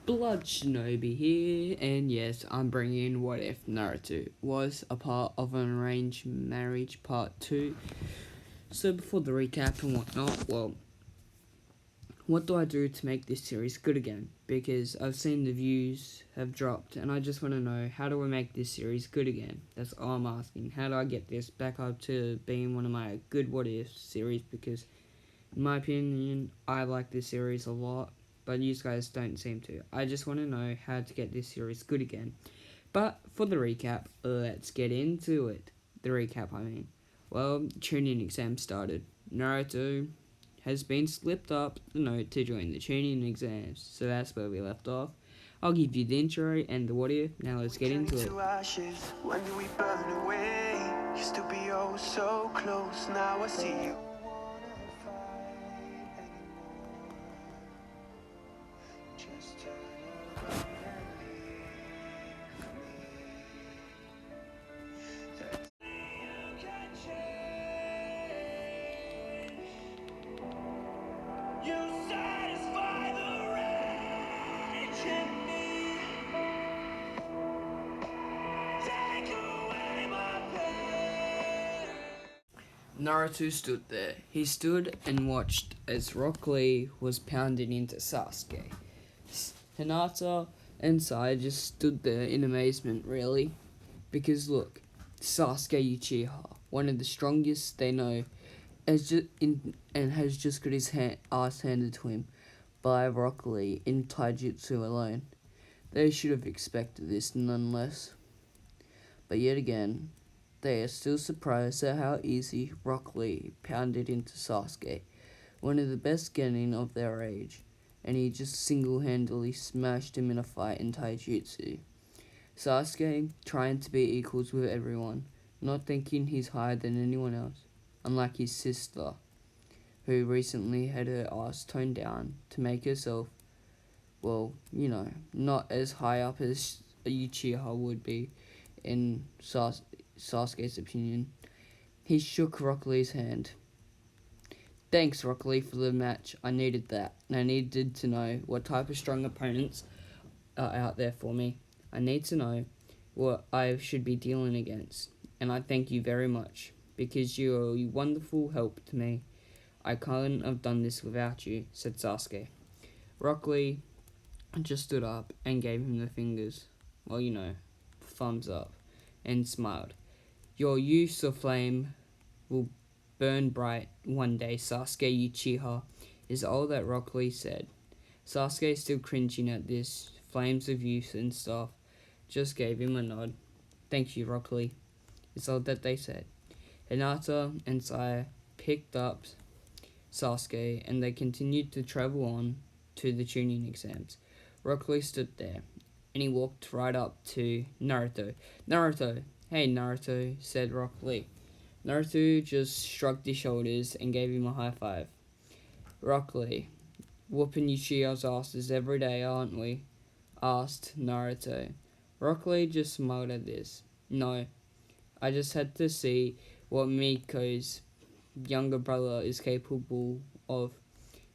Blood Shinobi here, and yes, I'm bringing What If Naruto was a part of an arranged marriage part 2. So before the recap and whatnot, well, what do I do to make this series good again? Because I've seen the views have dropped, and I just want to know, how do I make this series good again? That's all I'm asking. How do I get this back up to being one of my good What If series? Because in my opinion, I like this series a lot, but you guys don't seem to. I just want to know how to get this series good again. But for the recap, let's get into it. The recap, I mean. Well, tuning exam started. Naruto has been slipped up the note to join the tuning exams, so that's where we left off. I'll give you the intro and the what if. Now let's get into it. When do we burn away? Used to be oh so close, now I see you. Naruto stood there. He stood and watched as Rock Lee was pounding into Sasuke. Hinata and Sai just stood there in amazement, really. Because look, Sasuke Uchiha, one of the strongest they know, has just got his ass handed to him by Rock Lee in taijutsu alone. They should have expected this nonetheless. But yet again, they are still surprised at how easy Rock Lee pounded into Sasuke, one of the best genin of their age, and he just single-handedly smashed him in a fight in taijutsu. Sasuke trying to be equals with everyone, not thinking he's higher than anyone else, unlike his sister, who recently had her ass toned down to make herself, well, not as high up as Uchiha would be in Sasuke's opinion. He shook Rock Lee's hand. Thanks, Rock Lee, for the match. I needed that. And I needed to know what type of strong opponents are out there for me. I need to know what I should be dealing against. And I thank you very much, because you're a wonderful help to me. I couldn't have done this without you, said Sasuke. Rock Lee just stood up and gave him the fingers. Well, thumbs up. And smiled. Your use of flame will burn bright one day, Sasuke Uchiha, is all that Rock Lee said. Sasuke, still cringing at this, flames of youth and stuff, just gave him a nod. Thank you, Rock Lee, is all that they said. Hinata and Sai picked up Sasuke, and they continued to travel on to the tuning exams. Rock Lee stood there, and he walked right up to Naruto. Naruto! Hey, Naruto, said Rock Lee. Naruto just shrugged his shoulders and gave him a high five. Rock Lee, whooping Uchiha's asses every day, aren't we? Asked Naruto. Rock Lee just smiled at this. No, I just had to see what Miko's younger brother is capable of.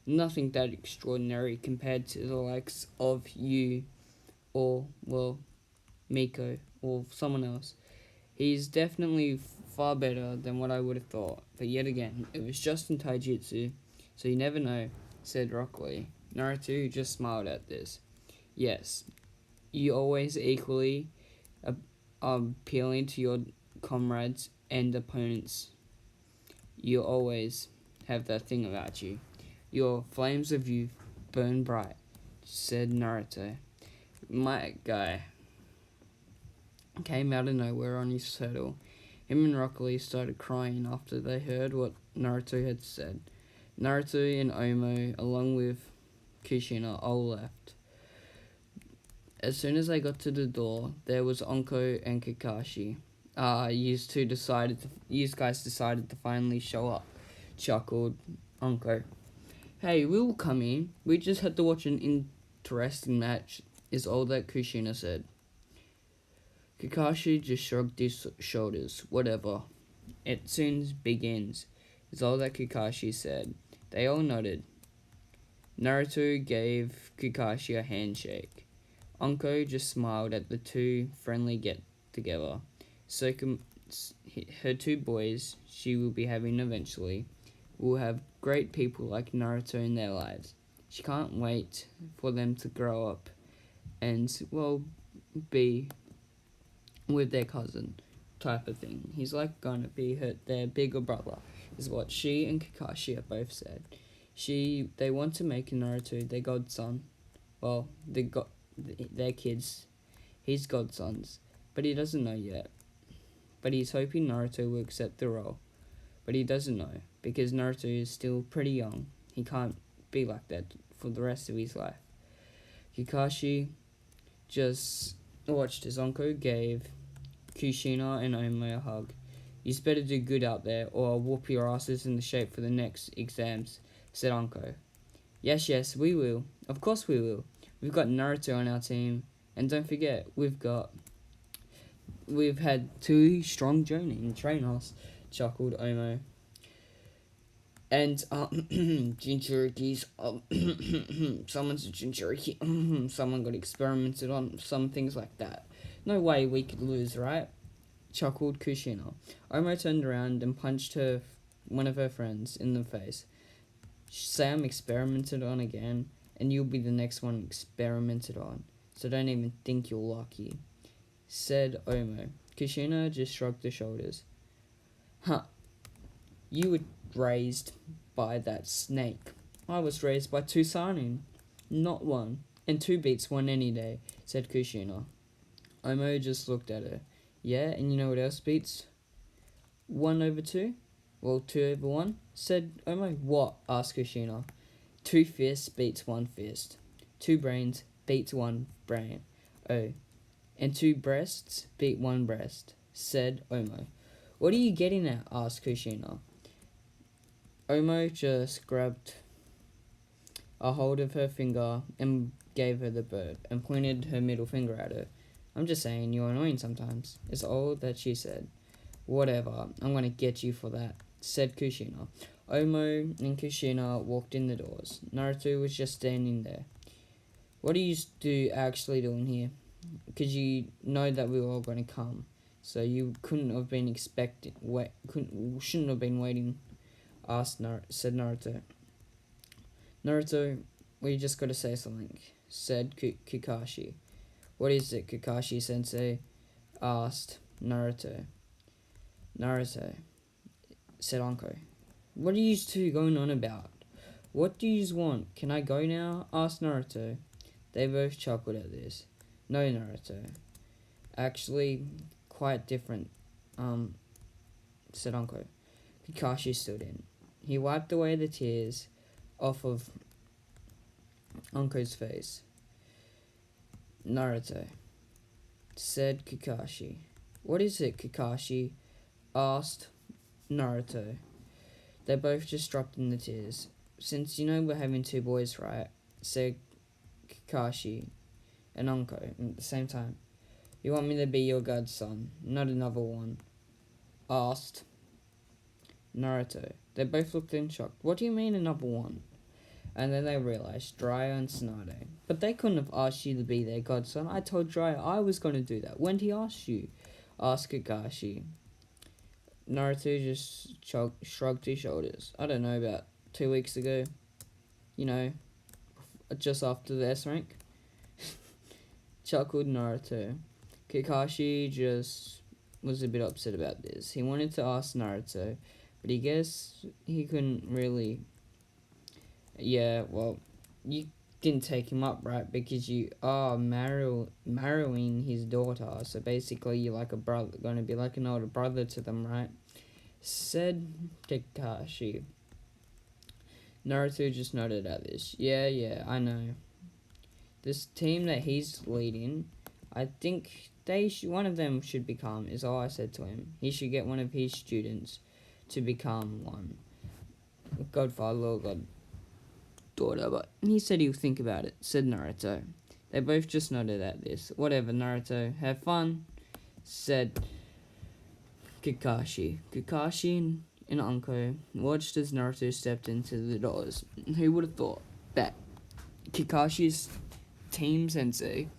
Nothing that extraordinary compared to the likes of you or, well, Miko or someone else. He's definitely far better than what I would have thought. But yet again, it was just in taijutsu, so you never know, said Rock Lee. Naruto just smiled at this. Yes, you always equally appealing to your comrades and opponents. You always have that thing about you. Your flames of youth burn bright, said Naruto. My guy came out of nowhere on his saddle. Him and Rock Lee started crying after they heard what Naruto had said. Naruto and Omo, along with Kushina, all left. As soon as they got to the door, there was Onko and Kakashi. You guys decided to finally show up, chuckled Onko. Hey, we'll come in. We just had to watch an interesting match, is all that Kushina said. Kakashi just shrugged his shoulders. Whatever. It soon begins, is all that Kakashi said. They all nodded. Naruto gave Kakashi a handshake. Anko just smiled at the two friendly get-together. Her two boys she will be having eventually will have great people like Naruto in their lives. She can't wait for them to grow up and, well, be with their cousin type of thing. He's like gonna be their bigger brother, is what she and Kakashi have both said. They want to make Naruto their godson. Well, their kids, his godsons, but he doesn't know yet. But he's hoping Naruto will accept the role. But he doesn't know, because Naruto is still pretty young. He can't be like that for the rest of his life. Kakashi just watched as Anko gave Kushina and Omo a hug. You better do good out there, or I'll whoop your asses in the shape for the next exams, said Anko. Yes, we will. Of course we will. We've got Naruto on our team, and don't forget, we've had two strong jonin trainers, chuckled Omo. And, Jinchuriki's, someone's a Jinchuriki, someone got experimented on, some things like that. No way we could lose, right? Chuckled Kushina. Omo turned around and punched one of her friends in the face. Say I'm experimented on again, and you'll be the next one experimented on, so don't even think you're lucky, said Omo. Kushina just shrugged her shoulders. Huh. You were raised by that snake. I was raised by two Sanin. Not one. And two beats one any day, said Kushina. Omo just looked at her. Yeah, and you know what else beats 1/2? Well, 2/1, said Omo. What? Asked Kushina. 2 fists beats 1 fist. 2 brains beats 1 brain. Oh. And 2 breasts beat 1 breast, said Omo. What are you getting at? Asked Kushina. Omo just grabbed a hold of her finger and gave her the bird and pointed her middle finger at her. I'm just saying, you're annoying sometimes, is all that she said. Whatever, I'm gonna get you for that, said Kushina. Omo and Kushina walked in the doors. Naruto was just standing there. What are you actually doing here? Because you know that we were all going to come, so you couldn't have been shouldn't have been waiting, said Naruto. Naruto, we just got to say something, said Kakashi. What is it, Kakashi sensei? Asked Naruto. Naruto, said Anko. What are you two going on about? What do you want? Can I go now? Asked Naruto. They both chuckled at this. No, Naruto. Actually, quite different, said Anko. Kakashi stood in. He wiped away the tears off of Anko's face. Naruto, said Kakashi. What is it, Kakashi? Asked Naruto. They both just dropped in the tears. Since you know we're having 2 boys, right? Said Kakashi and Anko at the same time. You want me to be your godson, not another one? Asked Naruto. They both looked in shock. What do you mean another one? And then they realized Jiraiya and Tsunade. But they couldn't have asked you to be their godson. I told Jiraiya I was going to do that. When did he ask you? Asked Kakashi. Naruto just shrugged his shoulders. I don't know, about 2 weeks ago. You know, just after the S rank. Chuckled Naruto. Kakashi just was a bit upset about this. He wanted to ask Naruto, but he guessed he couldn't really. Yeah, well, you didn't take him up, right? Because you are marrying his daughter, so basically you're like a brother, going to be like an older brother to them, right? Said Kakashi. Naruto just nodded at this. Yeah, I know. This team that he's leading, I think one of them should become, is all I said to him. He should get one of his students to become one. Godfather or goddaughter, but he said he'll think about it, said Naruto. They both just nodded at this. Whatever, Naruto, have fun, said Kakashi. Kakashi and Anko watched as Naruto stepped into the doors. Who would have thought that Kakashi's team sensei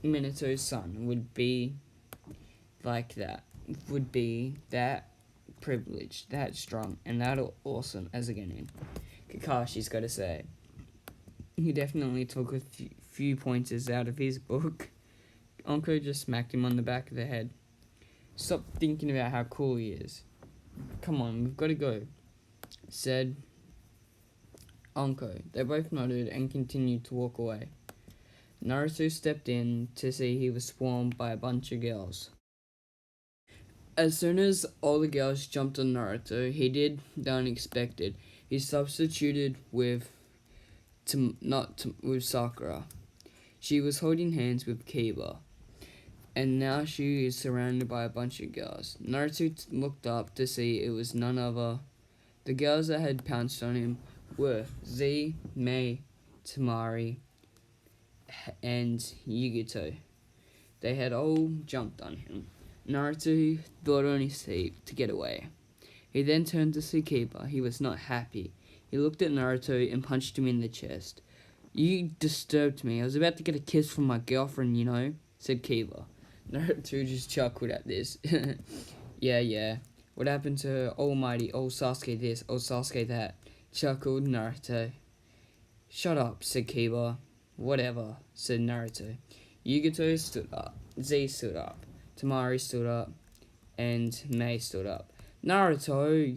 Minato's son would be like that, would be that privileged, that strong, and that awesome as a Genin. Kakashi's got to say. He definitely took a few pointers out of his book. Onko just smacked him on the back of the head. Stop thinking about how cool he is. Come on, we've got to go, said Onko. They both nodded and continued to walk away. Naruto stepped in to see he was swarmed by a bunch of girls. As soon as all the girls jumped on Naruto, he did the unexpected. He substituted with Sakura. She was holding hands with Kiba, and now she is surrounded by a bunch of girls. Naruto looked up to see it was none other. The girls that had pounced on him were Z, Mei, Tamari, and Yugito. They had all jumped on him. Naruto thought on his feet to get away. He then turned to see Kiba. He was not happy. He looked at Naruto and punched him in the chest. You disturbed me. I was about to get a kiss from my girlfriend, you know, said Kiba. Naruto just chuckled at this. Yeah. What happened to Almighty, old Sasuke this, old Sasuke that? Chuckled Naruto. Shut up, said Kiba. Whatever, said Naruto. Yugito stood up. Z stood up. Tamari stood up. And Mei stood up. Naruto,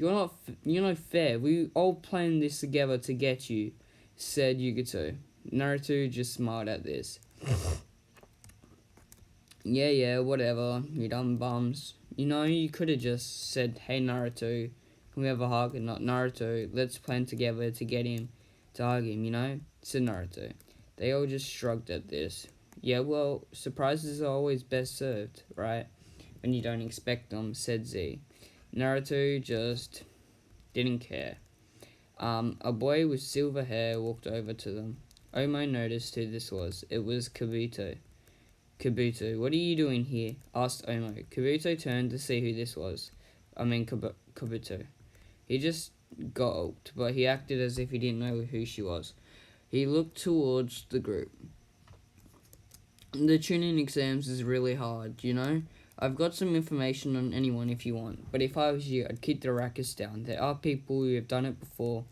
you're not fair. We all planned this together to get you, said Yugito. Naruto just smiled at this. Yeah, whatever, you dumb bums. You know, you could have just said, hey Naruto, can we have a hug? And not Naruto, let's plan together to get him, to hug him, you know, said Naruto. They all just shrugged at this. Yeah, well, surprises are always best served, right? When you don't expect them, said Z. Naruto just didn't care. A boy with silver hair walked over to them. Omo noticed who this was. It was Kabuto. Kabuto, what are you doing here? Asked Omo. Kabuto turned to see who this was. Kabuto. He just gulped, but he acted as if he didn't know who she was. He looked towards the group. The tuning exams is really hard, you know? I've got some information on anyone if you want, but if I was you, I'd keep the rackets down. There are people who have done it before,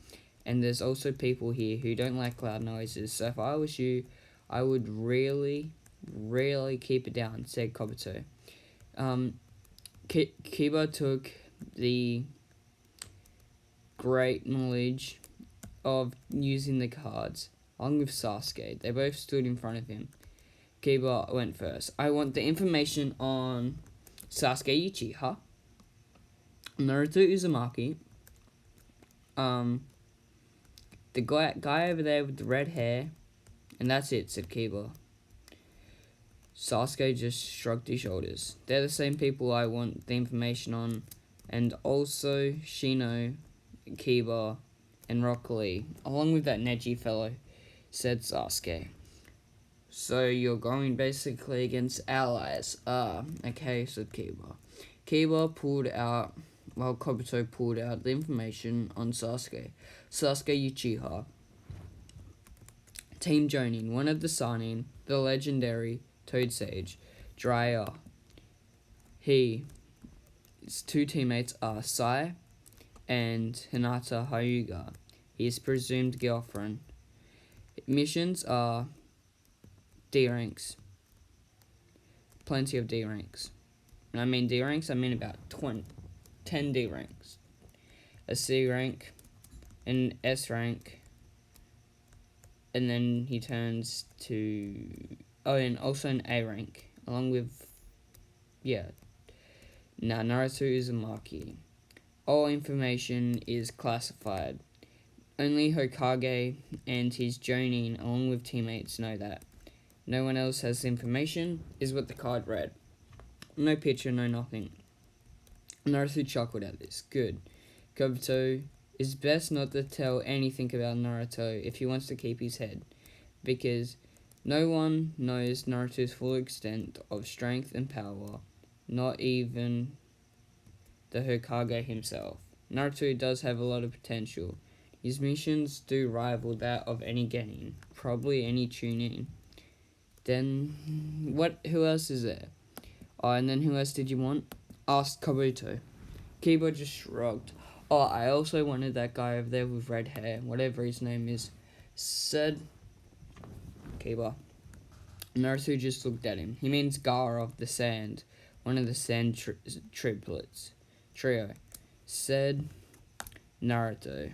and there's also people here who don't like loud noises, so if I was you, I would really keep it down, said Kabuto. Kiba took the great knowledge of using the cards, along with Sasuke. They both stood in front of him. Kiba went first. I want the information on Sasuke Uchiha, Naruto Uzumaki, the guy over there with the red hair, and that's it, said Kiba. Sasuke just shrugged his shoulders. They're the same people I want the information on, and also Shino, Kiba, and Rock Lee, along with that Neji fellow, said Sasuke. So you're going basically against allies. Okay, said Kiba. Kabuto pulled out the information on Sasuke. Sasuke Uchiha. Team Jonin, one of the Sanin, the legendary Toad Sage, Jiraiya. His two teammates are Sai and Hinata Hyuga, his presumed girlfriend. Missions are D ranks. Plenty of D ranks. When I mean D ranks, I mean about 10 D ranks. A C rank, an S rank, and then he turns to... Oh, and also an A rank, along with... Naruto Uzumaki. All information is classified. Only Hokage and his Jonin, along with teammates, know that. No one else has information, is what the card read. No picture, no nothing. Naruto chuckled at this. Good. Kabuto, it's best not to tell anything about Naruto if he wants to keep his head, because no one knows Naruto's full extent of strength and power, not even the Hokage himself. Naruto does have a lot of potential. His missions do rival that of any Genin, probably any Chunin. Then, who else is there? Oh, and then who else did you want? Asked Kabuto. Kiba just shrugged. Oh, I also wanted that guy over there with red hair, whatever his name is. Said Kiba. Naruto just looked at him. He means Gara of the Sand, one of the Sand triplets. Trio. Said Naruto.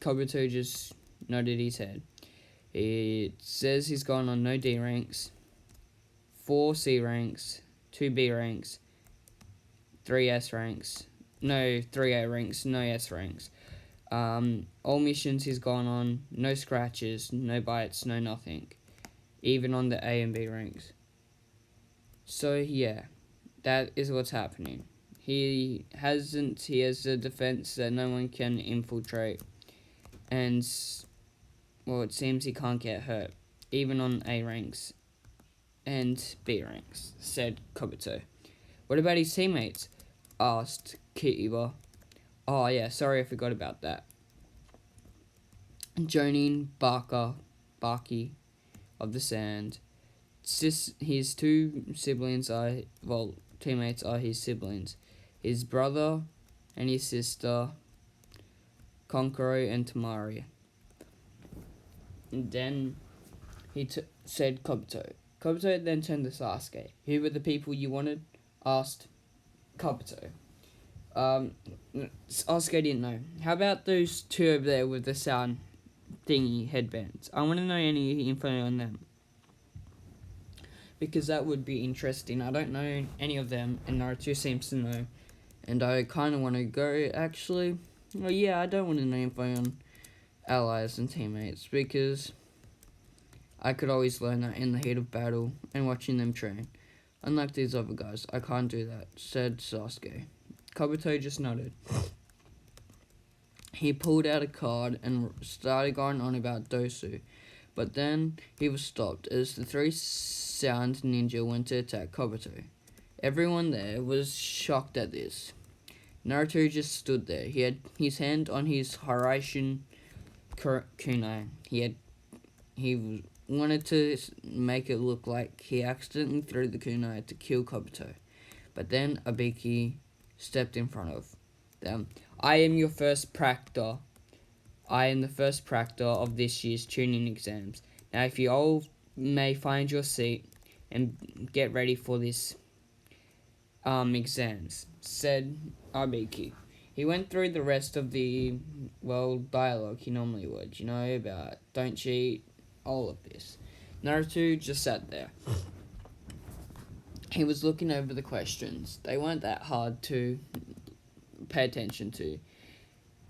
Kabuto just nodded his head. It says he's gone on no D ranks, 4 C ranks, 2 B ranks, 3 S ranks, no 3 A ranks, no S ranks. All missions he's gone on, no scratches, no bites, no nothing. Even on the A and B ranks. So yeah, that is what's happening. He has a defense that no one can infiltrate. And, well, it seems he can't get hurt. Even on A ranks and B ranks, said Kabuto. What about his teammates? Asked Kiba. Oh yeah, sorry I forgot about that. Jonin, Baki of the Sand. His 2 siblings teammates are his siblings. His brother and his sister, Konkoro and Tamari. And then he said Kabuto. Kabuto then turned to Sasuke. Who were the people you wanted? Asked Kabuto. Sasuke didn't know. How about those 2 over there with the sound thingy headbands? I want to know any info on them. Because that would be interesting. I don't know any of them, and Naruto seems to know. And I kind of want to go, actually. Well, yeah, I don't want to know info on allies and teammates, because I could always learn that in the heat of battle and watching them train. Unlike these other guys, I can't do that, said Sasuke. Kabuto just nodded. He pulled out a card and started going on about Dosu, but then he was stopped as the 3 sound ninja went to attack Kabuto. Everyone there was shocked at this. Naruto just stood there. He had his hand on his Hiraishin kunai. He wanted to make it look like he accidentally threw the kunai to kill Kabuto. But then Abiki stepped in front of them. I am your first proctor. I am the first proctor of this year's tuning exams. Now, if you all may find your seat and get ready for this exams, said Abiki. He went through the rest of the, dialogue he normally would, about don't cheat, all of this. Naruto just sat there. He was looking over the questions. They weren't that hard to pay attention to.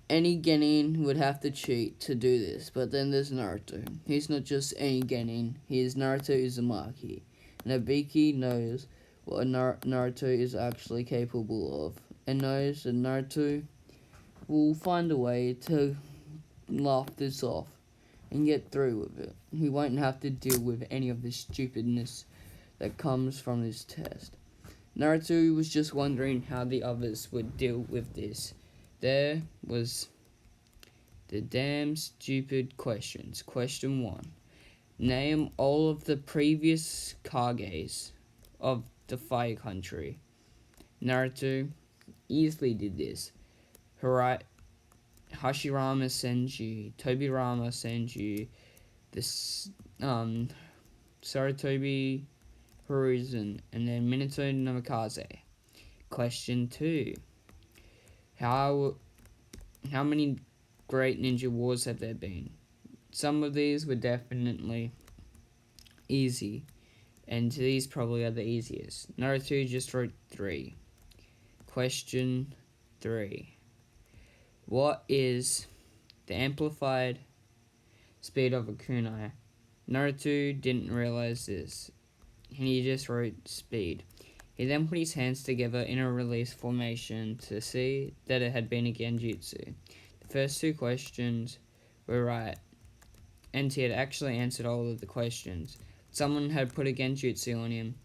Any genin would have to cheat to do this, but then there's Naruto. He's not just any genin, he is Naruto Uzumaki. Nabiki knows what Naruto is actually capable of, and knows that Naruto will find a way to laugh this off and get through with it. He won't have to deal with any of the stupidness that comes from this test. Naruto was just wondering how the others would deal with this. There was the damn stupid questions. Question 1. Name all of the previous Kages of the Fire Country. Naruto easily did this. Hashirama Senju, Tobirama Senju, Sarutobi Hiruzen, and then Minato Namikaze. Question 2. How many great ninja wars have there been? Some of these were definitely easy, and these probably are the easiest. Naruto just wrote 3. Question 3. What is the amplified speed of a kunai? Naruto didn't realize this, and he just wrote speed. He then put his hands together in a release formation to see that it had been a genjutsu. The first 2 questions were right, and he had actually answered all of the questions. Someone had put a genjutsu on him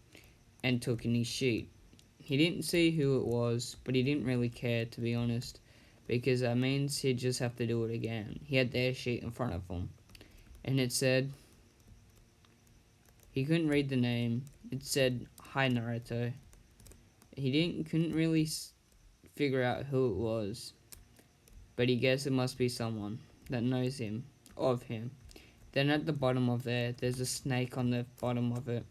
and took in his sheet. He didn't see who it was, but he didn't really care, to be honest, because that means he'd just have to do it again. He had their sheet in front of him, and it said, He couldn't read the name. It said, "Hi Naruto." He couldn't really figure out who it was, but he guessed it must be someone that knows him, of him. Then at the bottom of there's a snake on the bottom of it,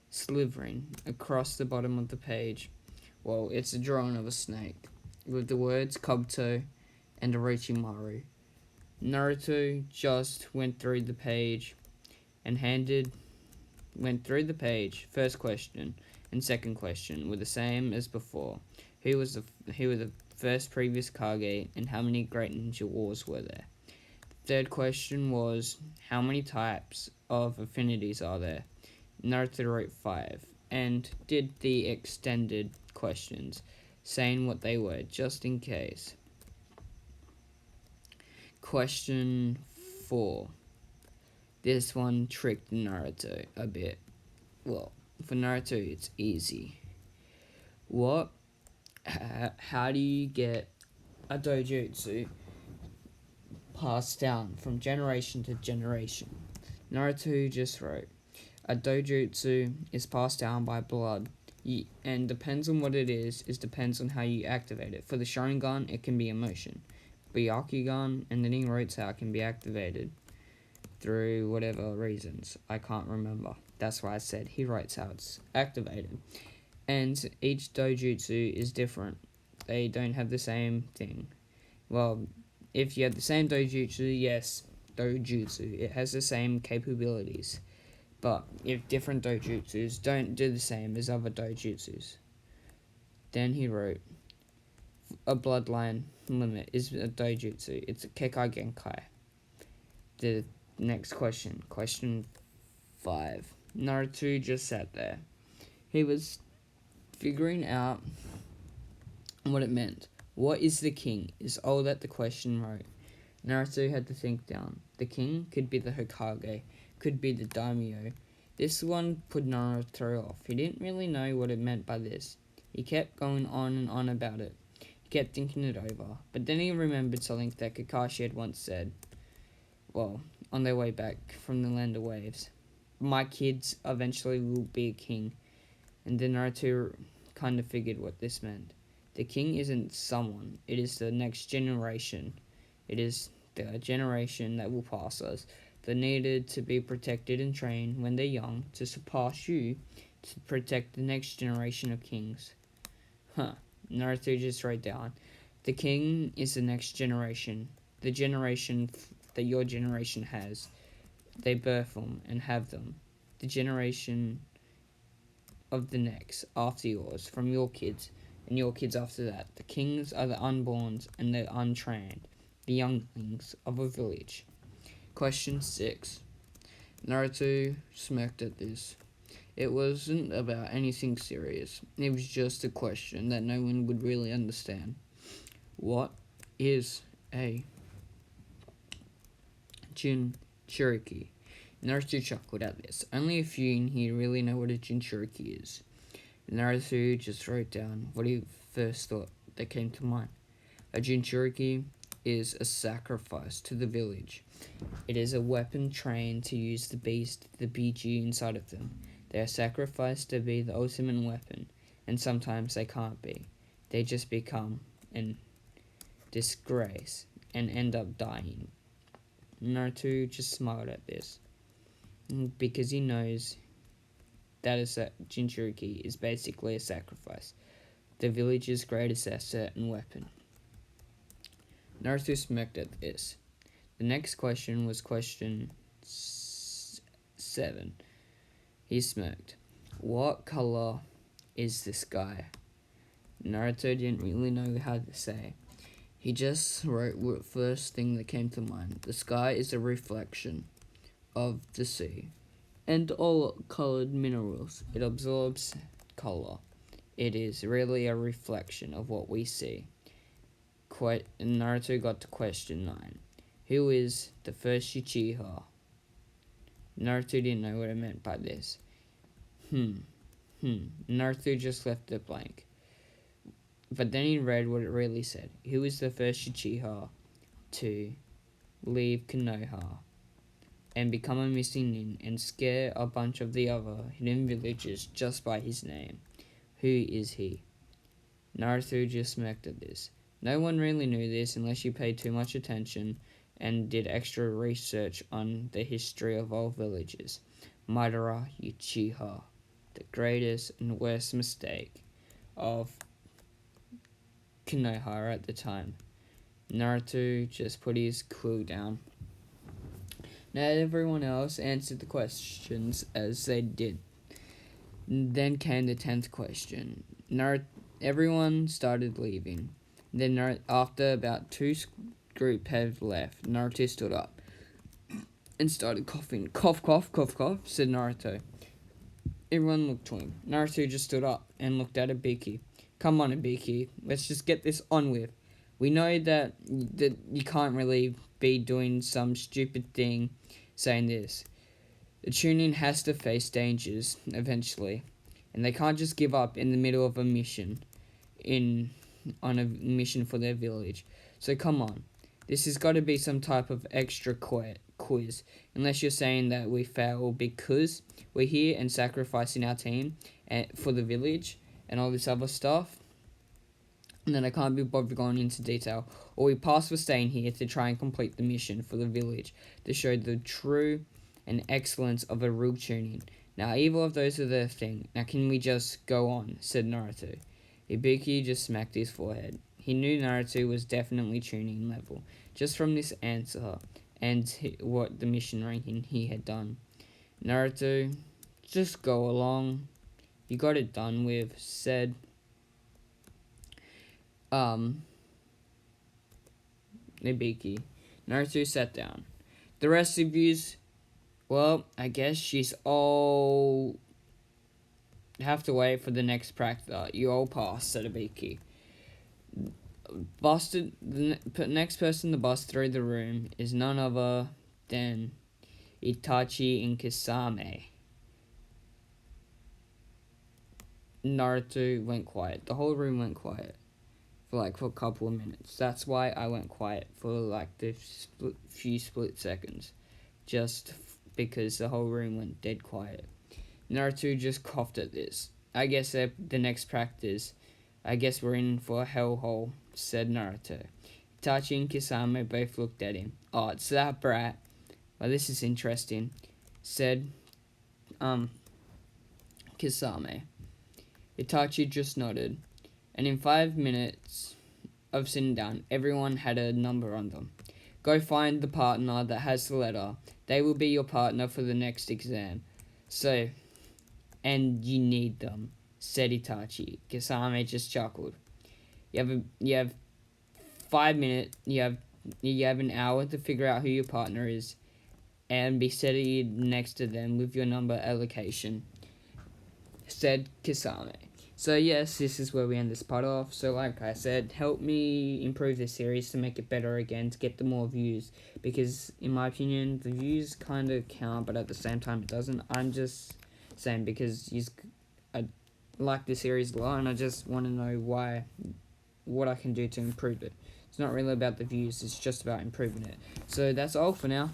slithering across the bottom of the page. Well, it's a drawing of a snake, with the words Kabuto and Orochimaru. Naruto just went through the page and went through the page. First question and second question were the same as before. Who were the first previous Kage, and how many great ninja wars were there? Third question was, how many types of affinities are there? Naruto wrote 5 and did the extended questions, saying what they were just in case. Question 4. This one tricked Naruto a bit. Well, for Naruto it's easy. How do you get a dojutsu passed down from generation to generation? Naruto just wrote, a dojutsu is passed down by blood, and depends on what it is depends on how you activate it. For the Sharingan, it can be emotion. Byakugan, and then he wrote how it can be activated through whatever reasons. I can't remember. That's why I said he writes how it's activated. And each dojutsu is different. They don't have the same thing. Well, if you have the same dojutsu, yes, dojutsu, it has the same capabilities. But if different dojutsus don't do the same as other dojutsus. Then he wrote, a bloodline limit is a dojutsu. It's a Kekai Genkai. The next question. Question 5. Naruto just sat there. He was figuring out what it meant. What is the king? Is all that the question wrote. Naruto had to think down. The king could be the Hokage, could be the daimyo. This one put Naruto off. He didn't really know what it meant by this. He kept going on and on about it. He kept thinking it over. But then he remembered something that Kakashi had once said. Well, on their way back from the Land of Waves. My kids eventually will be a king. And then Naruto kind of figured what this meant. The king isn't someone. It is the next generation. It is the generation that will pass us. They're needed to be protected and trained when they're young to surpass you to protect the next generation of kings. Naruto just wrote down. The king is the next generation. The generation that your generation has. They birth them and have them. The generation of the next after yours, from your kids and your kids after that. The kings are the unborns and the untrained, the younglings of a village. Question 6. Naruto smirked at this. It wasn't about anything serious. It was just a question that no one would really understand. What is a Jinchuriki? Naruto chuckled at this. Only a few in here really know what a Jinchuriki is. Naruto just wrote down what he first thought that came to mind. A Jinchuriki is a sacrifice to the village. It is a weapon trained to use the beast, the BG inside of them. They are sacrificed to be the ultimate weapon, and sometimes they can't be. They just become in disgrace and end up dying. Naruto just smiled at this, because he knows that Jinchuriki is basically a sacrifice, the village's greatest asset and weapon. Naruto smirked at this. The next question was question 7. He smirked. What color is the sky? Naruto didn't really know how to say. He just wrote what first thing that came to mind. The sky is a reflection of the sea and all colored minerals. It absorbs color. It is really a reflection of what we see. Naruto got to question 9. Who is the first Uchiha? Naruto didn't know what it meant by this. Naruto just left it blank. But then he read what it really said. Who is the first Uchiha to leave Konoha? and become a missing nin and scare a bunch of the other hidden villagers just by his name. Who is he? Naruto just smirked at this. No one really knew this unless you paid too much attention and did extra research on the history of all villages. Madara Uchiha, the greatest and worst mistake of Konohara at the time. Naruto just put his quill down. Now everyone else answered the questions as they did. Then came the 10th question. Everyone started leaving. Then after about two group had left, Naruto stood up and started coughing. Cough, cough, cough, cough, said Naruto. Everyone looked to him. Naruto just stood up and looked at Ibiki. Come on, Ibiki, let's just get this on with. We know that you can't really be doing some stupid thing saying this. The Chunin has to face dangers eventually, and they can't just give up in the middle of a mission on a mission for their village. So come on, this has got to be some type of extra quiz, unless you're saying that we fail because we're here and sacrificing our team for the village and all this other stuff. And then I can't be bothered going into detail. Or we pass for staying here to try and complete the mission for the village to show the true and excellence of a real Chunin. Now, either of those are the thing. Now, can we just go on? Said Naruto. Ibiki just smacked his forehead. He knew Naruto was definitely Chunin level, just from this answer and what the mission ranking he had done. Naruto, just go along. You got it done with, said Ibiki. Naruto sat down. The rest of yous, well, I guess she's all have to wait for the next practice. You all pass, said Ibiki. The next person to bust through the room is none other than Itachi and Kisame. Naruto went quiet. The whole room went quiet for a couple of minutes. That's why I went quiet for the few split seconds. Just because the whole room went dead quiet. Naruto just coughed at this. I guess the next practice, I guess we're in for a hellhole, said Naruto. Itachi and Kisame both looked at him. Oh, it's that brat. Well, this is interesting, said Kisame. Itachi just nodded, and in 5 minutes of sitting down, everyone had a number on them. Go find the partner that has the letter. They will be your partner for the next exam. So, and you need them, said Itachi. Kisame just chuckled. You have 5 minutes. You have an hour to figure out who your partner is, and be seated next to them with your number allocation, said Kisame. So yes, this is where we end this part off. So like I said, help me improve this series to make it better again, to get the more views. Because in my opinion, the views kind of count, but at the same time it doesn't. I'm just saying because I like this series a lot, and I just want to know what I can do to improve it. It's not really about the views, it's just about improving it. So that's all for now.